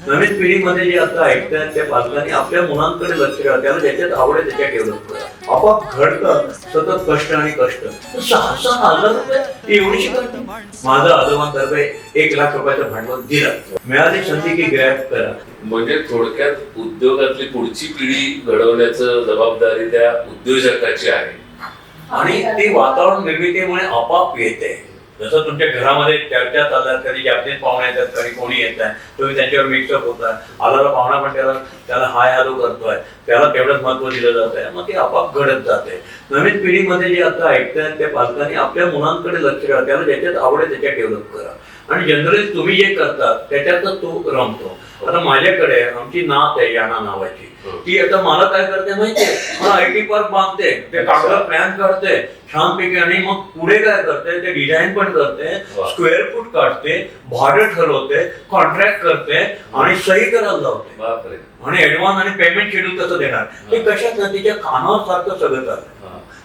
नवीन पिढीमध्ये जे आता ऐकतात त्या पालकांनी आपल्या मुलांकडे लक्ष द्यावं, त्याला ज्याच्यात आवड आहे त्याच्यात डेव्हलप करा. आपोआप घडतं सतत कष्ट आणि कष्ट. 6,000 रुपये ती एवढीशी करते. माझं आजोबांतर्फे 1,00,000 रुपयाचं भांडवल दिलं, मिळाली संधी की ग्रॅब करा. म्हणजे थोडक्यात उद्योगातली पुढची पिढी घडवण्याचं जबाबदारी त्या उद्योजकाची आहे आणि ती वातावरण निर्मितीमुळे आपोआप येते. जसं तुमच्या घरामध्ये चर्चा चालतात, कधी जापनीज पाहुणे येतात, कधी कोणी येत आहे, तुम्ही त्यांच्यावर मिक्सअप होता, आलेला पाहुणा पण त्याला हाय हॅलो करतोय, त्याला तेवढंच महत्व दिलं जात आहे, मग ते आपोआप घडत जाते. नवीन पिढीमध्ये जे आता ऐकतात त्या पालकांनी आपल्या मुलांकडे लक्ष द्यावं, त्याला ज्याच्यात आवड आहे त्याच्यात डेव्हलप करा. आणि जनरली तुम्ही जे करता त्याच्यातच तो रमतो. आता माझ्याकडे आमची नात आहे याना नावाची, ती आता मला काय करते माहितीये, मला IT पार्क बांधते, ते कागदात प्लॅन करते छानपैकी, आणि मग पुढे काय करते, ते डिझाईन पण करते, स्क्वेअर फूट काढते, भाडं ठरवते, कॉन्ट्रॅक्ट करते आणि सही करायला लावते, आणि ऍडव्हान्स आणि पेमेंट शेड्यूल कसं देणार ते कशात ना तिच्या कानावर सारखं सगळं करते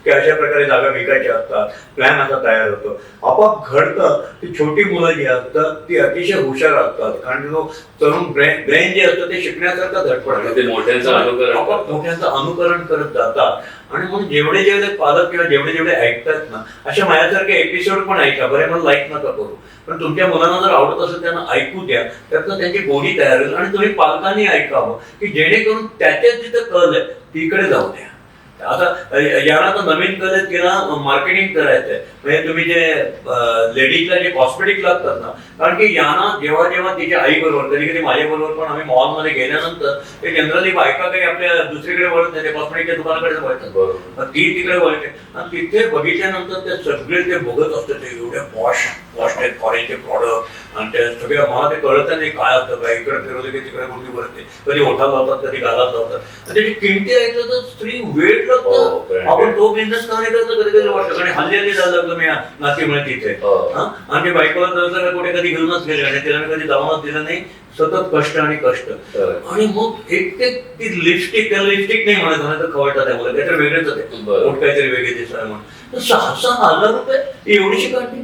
की अशा प्रकारे जागा विकायच्या असतात, प्लॅन असा तयार होतो. आपोआप घडतं. ती छोटी मुलं जी असतात ती अतिशय हुशार असतात, कारण तो तरुण ब्रेन जे असतं ते शिकण्यासारखं धडपडतं, मोठ्यांचं अनुकरण करत जातात. आणि म्हणून जेवढे जेवढे पालक किंवा जेवढे ऐकतात ना, अशा माझ्यासारखे एपिसोड पण ऐका. बरे, मला लाईक नका करू, पण तुमच्या मुलांना जर आवडत असेल त्यांना ऐकू द्या, त्यातनं त्यांची गोडी तयार होईल. आणि तुम्ही पालकांनी ऐकावं की जेणेकरून त्याच्यात जिथं कल आहे तिकडे जाऊ द्या. आता याला तर नवीन कलेत तिला मार्केटिंग करायचंय, म्हणजे तुम्ही जे लेडीजला जे कॉस्मेटिक लागतात ना, कारण की याना जेव्हा जेव्हा तिच्या आई बरोबर, कधी कधी माझ्या बरोबर पण आम्ही मॉलमध्ये गेल्यानंतर ते जनरली बायका काही आपल्या दुसरीकडे वळत नाही, कॉस्मेटिकच्या दुकानाकडे वळतात, ती तिकडे वळते. आणि तिथे बघितल्यानंतर ते सगळे ते बघत असतात, ते एवढ्या पॉश आहेत फॉरेनचे प्रॉडक्ट, आणि त्या सगळ्या मला ते कळत नाही काय असतं, काय इकडे फिरवले की तिकडे मुलगी भरते, कधी ओठात लावतात, कधी गालात लावतात. त्याची किमती ऐकलं तर स्त्री वेळ लागतं. आपण तो बिझनेस नाही करतो कधी कधी वाटतं, आणि हल्ली जायला लागलं मी नातीमुळे तिथे. आणि बायकोला जर कुठे कधी घेऊनच गेले आणि तिला मी कधी जाऊनच दिलं नाही, सतत कष्ट आणि कष्ट. आणि मग एक ते ती लिपस्टिक, त्याला लिपस्टिक नाही म्हणायचं, नाही तर खवळतात त्यामुळे काहीतरी वेगळेच होते, काहीतरी वेगळे दिसायला म्हणून. 6,000 रुपये एवढीशी काढली.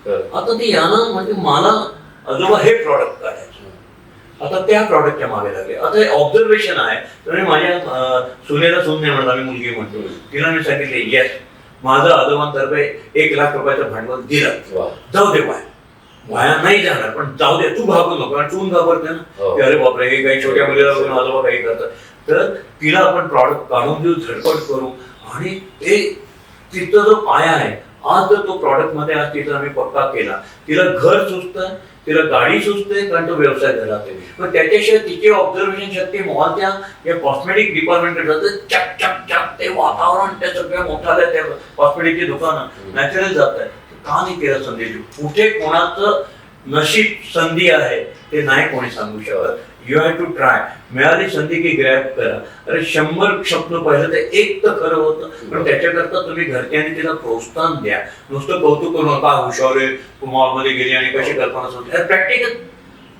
आता ती यानं म्हणजे मला आजोबा हे प्रॉडक्ट काढायचं, आता त्या प्रॉडक्टच्या मागे लागले. आता हे ऑब्झर्वेशन आहे. तर माझ्या सुनेला सून नाही म्हणत, आम्ही मुलगी म्हणतो, तिला मी सांगितले येस, माझं आजोबांतर्फे 1,00,000 रुपयाचं भांडवल दिलं, जाऊ दे वाया नाही जाणार, पण जाऊ दे, तू घाबरू नको. कारण तू घाबरते ना की अरे बापरे हे काही छोट्या मुलीला बघून आजोबा काही करतात, तर तिला आपण प्रॉडक्ट काढून देऊ, झटपट करू. आणि ते तिथं जो पाया आहे, आज जर तो प्रॉडक्ट मध्ये आज तिथं आम्ही पक्का केला, तिला घर सुचतं, तिला गाडी सुचते, कारण तो व्यवसाय झाला. पण त्याच्याशिवाय तिची ऑब्झर्वेशन शक्ती मॉलच्या या कॉस्मेटिक डिपार्टमेंटकडे जातं, चक चक चक ते वातावरण, त्या सगळ्या मोठ्या त्या कॉस्मेटिकची दुकानं नॅचरल जात आहे. का नाही केलं संधी? कुठे कोणाचं नशीब संधी आहे ते नाही कोणी सांगू शकत. You have to try. मिळाली संधी की ग्रॅब करा. अरे 100 स्वप्न पाहिलं तर एक तर खरं होतं, पण त्याच्याकरता तुम्ही घरच्यांनी तिला प्रोत्साहन द्या. नुसतं कौतुक करू नका, हुशार आहे तू मॉलमध्ये गेली आणि कशी कल्पना सुचली. प्रॅक्टिकल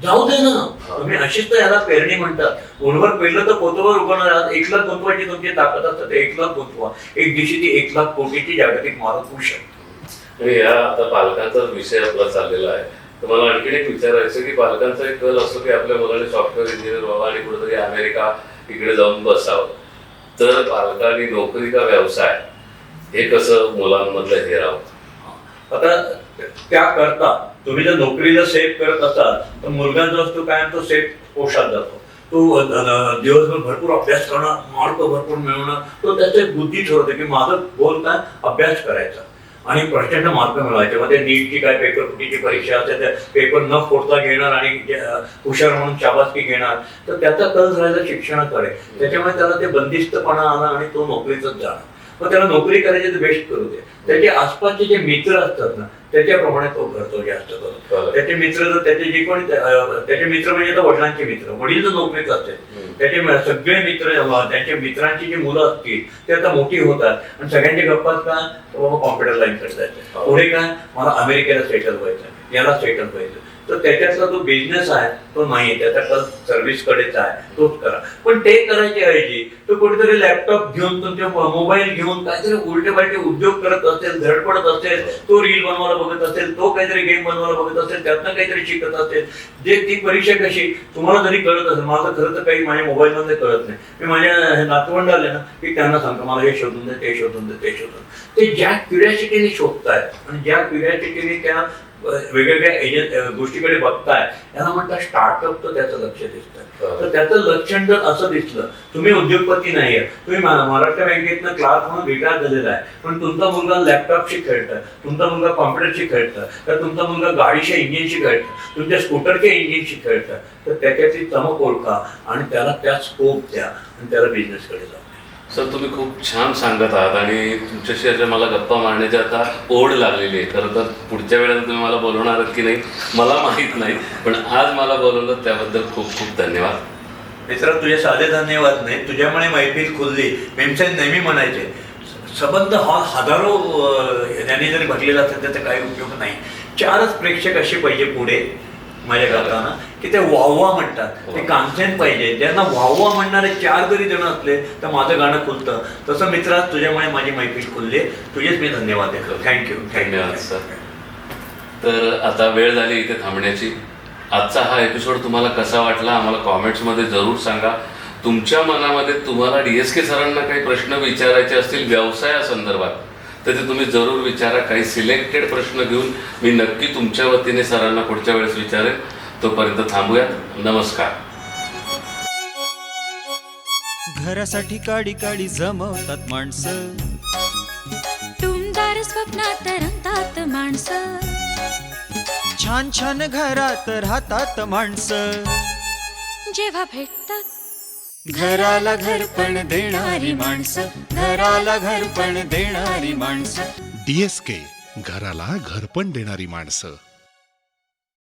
जाऊ दे ना. तुम्ही अशीच तर याला पेरणी म्हणतात. उन्हावर पेरलं तर पोतवर उगवणार. 1,00,000 गुंतवायची तुमची ताकद असते, तर 1,00,000 गुंतवा. एक दिवशी ती 1,00,000 कोटीची जागतिक मालक होऊ शकते. आणि या आता पालकांचा विषय आपला चाललेला आहे, तर मला आणखीन एक विचारायचं की पालकांचा एक कल असतो की आपल्या मुलाने सॉफ्टवेअर इंजिनियर व्हावं आणि कुठेतरी अमेरिका इकडे जाऊन बसावं. तर पालकांनी नोकरी का व्यवसाय हे कसं मुलांमधलं हे राहतं? आता त्याकरता तुम्ही जर नोकरीला सेफ करत असाल तर मुलगा जो असतो कायम तो सेफ पोशात जातो. तो दिवसभर भरपूर अभ्यास करणार, मार्क भरपूर मिळवणार. तो त्याचे बुद्धी ठरवते की माझं गोल काय, अभ्यास करायचा आणि प्रचंड मार्क मिळवायचे. मग ते नीटची काय पेपर फुटीची परीक्षा असते, त्या पेपर न फोडता घेणार आणि हुशार म्हणून शाबासकी घेणार. तर त्याचा कल झालेला शिक्षणाकडे. त्याच्यामुळे त्याला ते बंदिस्तपणा आला आणि तो नोकरीतच जाणार. मग त्याला नोकरी करायची तर बेस्ट करू दे. त्याचे आसपासचे जे मित्र असतात ना त्याच्याप्रमाणे तो करतो जास्त करून. त्याचे मित्र जर त्याचे जे कोणी त्याचे मित्र म्हणजे आता वडिलांचे मित्र, वडील जर नोकरीत असते त्याचे सगळे मित्र, त्यांच्या मित्रांची जी मुलं असतील ते आता मोठी होतात आणि सगळ्यांच्या गप्पात काय, बाबा कॉम्प्युटर लाईन करता येते, पुढे काय मला अमेरिकेला सेटल व्हायचं, याला सेटल व्हायचं. तर त्याच्यातला जो बिझनेस आहे तो नाही, त्याचा कल सर्व्हिसकडेच आहे, तोच करा. पण ते करायच्या ऐवजी तो कुठेतरी लॅपटॉप घेऊन, तुमच्या मोबाईल घेऊन काहीतरी उलटे पालटे उद्योग करत असेल, धडपडत असेल, तो रील बनवायला बघत असेल, तो काहीतरी गेम बनवायला बघत असेल, त्यातनं काहीतरी शिकत असेल, जे ती परीक्षा कशी तुम्हाला जरी कळत असेल, मला खरं तर काही माझ्या मोबाईलमध्ये कळत नाही, मी माझ्या नातवंड आले ना की त्यांना सांगतो मला हे शोधून दे, ते शोधून दे, ते शोधून. ते ज्या क्युरियासिटीने शोधतायत आणि ज्या क्युरियासिटीने त्या वेगवेगळ्या गोष्टीकडे बघताय, त्यांना म्हणतात स्टार्टअप, तर त्याचं लक्ष दिसतं. तर त्याचं लक्षण जर असं दिसलं, तुम्ही उद्योगपती नाही आहे, तुम्ही महाराष्ट्र बँकेतनं क्लार्क म्हणून रिटायर झालेला आहे, पण तुमचा मुलगा लॅपटॉपशी खेळतं, तुमचा मुलगा कॉम्प्युटरशी खेळतं, तर तुमचा मुलगा गाडीच्या इंजिनशी खेळतं, तुमच्या स्कूटरच्या इंजिनशी खेळतं, तर त्याच्यातली चमक ओळखा आणि त्याला त्या स्कोप द्या आणि त्याला बिझनेसकडे जा. सर, तुम्ही खूप छान सांगत आहात आणि तुमच्याशी आता मला गप्पा मारण्याची आता ओढ लागलेली आहे. खरं तर पुढच्या वेळेला तुम्ही मला बोलवणार आहात की नाही मला माहीत नाही, पण आज मला बोलवलं त्याबद्दल खूप खूप धन्यवाद. मित्रा, तुझे साधे धन्यवाद नाही, तुझ्यामुळे मैफिल खुलली. मेमसाहेब नेहमी म्हणायचे, सबंध हॉल हजारो यांनी जरी भरलेला असेल त्याचा काही उपयोग नाही. 4च प्रेक्षक असे पाहिजे पुढे माझ्या गाताना की ते वाहवा म्हणतात, ते कॉन्सेंट पाहिजे. ज्यांना वाहवा म्हणणारे 4 जरी जण असले तर माझं गाणं खुलतं. तसं मित्रा, तुझ्यामुळे माझी मैफिल खुलली. तुझेच मी धन्यवाद देतो. थँक्यू. धन्यवाद सर. तर आता वेळ झाली इथे थांबण्याची. आजचा हा एपिसोड तुम्हाला कसा वाटला आम्हाला कॉमेंट्समध्ये जरूर सांगा. तुमच्या मनामध्ये तुम्हाला DSK सरांना काही प्रश्न विचारायचे असतील व्यवसायासंदर्भात तर ते तुम्ही जरूर विचारा. काही सिलेक्टेड प्रश्न घेऊन मी नक्की तुमच्या वतीने सरांना पुढच्या वेळेस विचारेन. तोपर्यंत थांबूयात. नमस्कार. घरासाठी काडी काडी जमवतात माणसं, टुमदार स्वप्नात रंगतात माणसं, छान छान घरात राहतात माणसं, जेव्हा भेटतात घराला घरपण देणारी माणसं, घराला घरपण देणारी माणसं. DSK, घराला घरपण देणारी माणसं.